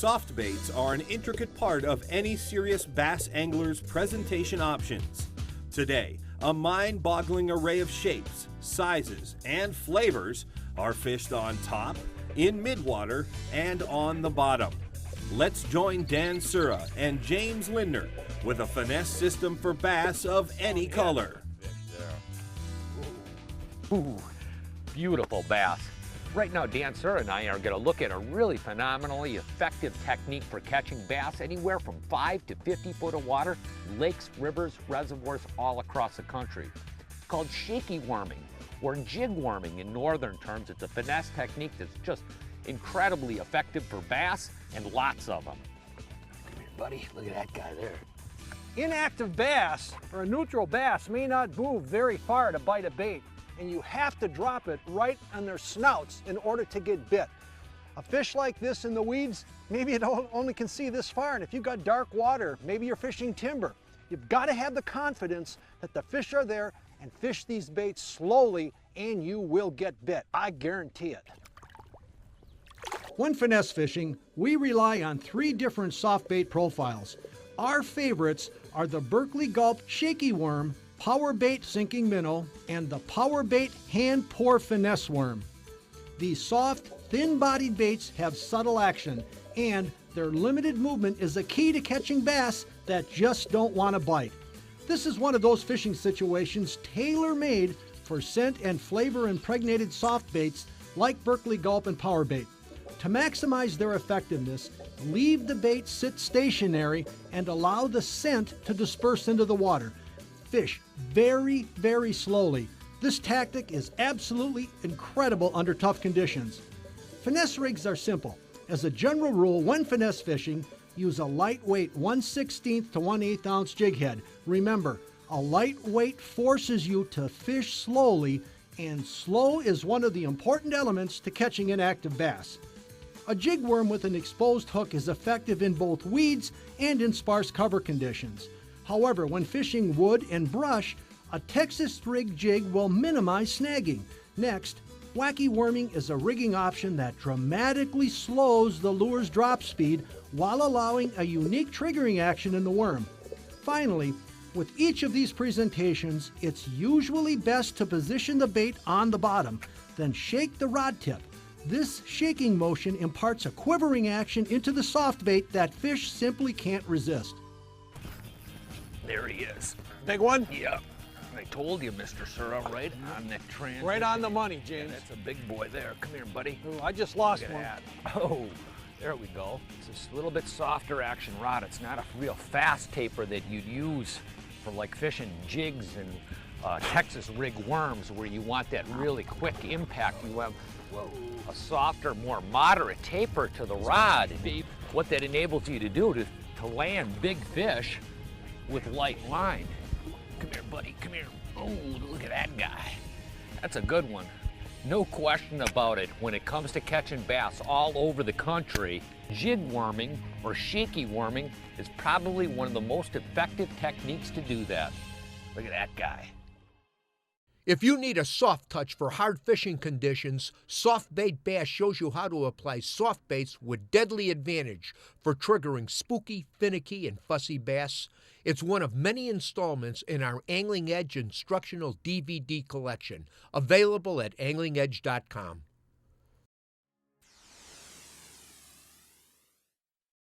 Soft baits are an intricate part of any serious bass angler's presentation options. Today, a mind-boggling array of shapes, sizes, and flavors are fished on top, in midwater, and on the bottom. Let's join Dan Sura and James Lindner with a finesse system for bass of any color. Ooh, beautiful bass. Right now, Dan Sura and I are going to look at a really phenomenally effective technique for catching bass anywhere from 5 to 50 foot of water, lakes, rivers, reservoirs all across the country. It's called Shakey Worming, or jig worming in northern terms. It's a finesse technique that's just incredibly effective for bass, and lots of them. Come here, buddy. Look at that guy there. Inactive bass, or a neutral bass, may not move very far to bite a bait, and you have to drop it right on their snouts in order to get bit. A fish like this in the weeds, maybe it only can see this far, and if you've got dark water, maybe you're fishing timber. You've got to have the confidence that the fish are there and fish these baits slowly, and you will get bit. I guarantee it. When finesse fishing, we rely on 3 different soft bait profiles. Our favorites are the Berkeley Gulp Shakey Worm, Power Bait Sinking Minnow, and the Power Bait Hand Pour Finesse Worm. These soft, thin-bodied baits have subtle action, and their limited movement is a key to catching bass that just don't want to bite. This is one of those fishing situations tailor-made for scent and flavor-impregnated soft baits like Berkeley Gulp and Power Bait. To maximize their effectiveness, leave the bait sit stationary and allow the scent to disperse into the water. Fish very, very slowly. This tactic is absolutely incredible under tough conditions. Finesse rigs are simple. As a general rule, when finesse fishing, use a lightweight 1/16 to 1/8 ounce jig head. Remember, a lightweight forces you to fish slowly, and slow is one of the important elements to catching inactive bass. A jig worm with an exposed hook is effective in both weeds and in sparse cover conditions. However, when fishing wood and brush, a Texas rig jig will minimize snagging. Next, wacky worming is a rigging option that dramatically slows the lure's drop speed while allowing a unique triggering action in the worm. Finally, with each of these presentations, it's usually best to position the bait on the bottom, then shake the rod tip. This shaking motion imparts a quivering action into the soft bait that fish simply can't resist. There he is. Big one? Yeah. I told you, Mr. Sura, right on the trend. Right on the money, James. Yeah, that's a big boy there. Come here, buddy. Ooh, I just lost Look one. at that. Oh, there we go. It's this little bit softer action rod. It's not a real fast taper that you'd use for like fishing jigs and Texas rig worms where you want that really quick impact. You have a softer, more moderate taper to the rod. What that enables you to do to land big fish with light line. Come here, buddy, come here. Oh, look at that guy. That's a good one. No question about it, when it comes to catching bass all over the country, jig worming or shaky worming is probably one of the most effective techniques to do that. Look at that guy. If you need a soft touch for hard fishing conditions, Soft Bait Bass shows you how to apply soft baits with deadly advantage for triggering spooky, finicky, and fussy bass. It's one of many installments in our Angling Edge instructional DVD collection, available at anglingedge.com.